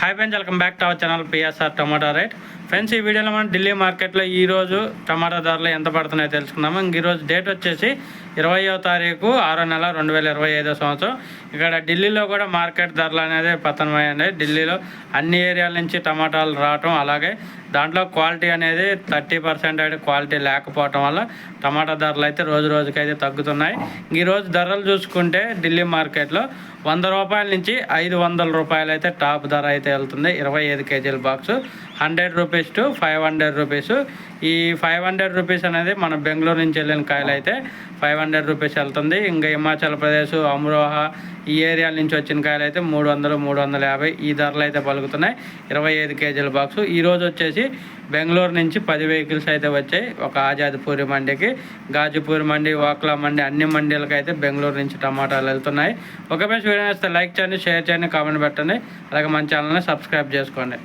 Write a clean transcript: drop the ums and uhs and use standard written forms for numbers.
Hi friends, welcome back to our channel PSR tomato rate. Friends, ఈ వీడియోలో మనం ఢిల్లీ మార్కెట్లో ఈరోజు టమాటా ధరలు ఎంత పడుతున్నాయో తెలుసుకుందాము. ఈరోజు డేట్ వచ్చేసి 20వ తారీఖు 6వ నెల 2025 సంవత్సరం. ఇక్కడ ఢిల్లీలో కూడా మార్కెట్ ధరలు అనేది పతనమయ్యాయి. ఢిల్లీలో అన్ని ఏరియాల నుంచి టమాటాలు రావటం, అలాగే దాంట్లో క్వాలిటీ అనేది 30% అయితే క్వాలిటీ లేకపోవటం వల్ల టమాటా ధరలు అయితే రోజు రోజుకైతే తగ్గుతున్నాయి. ఈరోజు ధరలు చూసుకుంటే ఢిల్లీ మార్కెట్లో 100 రూపాయల నుంచి 500 రూపాయలు అయితే టాప్ ధర అయితే వెళ్తుంది. 25 కేజీల బాక్సు 100 రూపీస్ టు 500 రూపీస్. ఈ 500 రూపీస్ అనేది మన బెంగళూరు నుంచి వెళ్ళిన కాయలు అయితే 500 రూపీస్ వెళ్తుంది. ఇంకా హిమాచల్ ప్రదేశ్, అమ్రోహా ఈ ఏరియాల నుంచి వచ్చిన కాయలు అయితే 300, 350 ఈ ధరలు అయితే పలుకుతున్నాయి. 25 కేజీల బాక్సు. ఈరోజు వచ్చేసి బెంగళూరు నుంచి 10 వెహికల్స్ అయితే వచ్చాయి. ఒక ఆజాద్పూరి మండికి, గాజుపూరి మండి, వాక్లా మండి అన్ని మండీలకు అయితే బెంగళూరు నుంచి టమాటాలు వెళ్తున్నాయి. ఒక వీడియో వస్తే లైక్ చేయండి, షేర్ చేయండి, కామెంట్ పెట్టండి. అలాగే మన ఛానల్ని సబ్స్క్రైబ్ చేసుకోండి.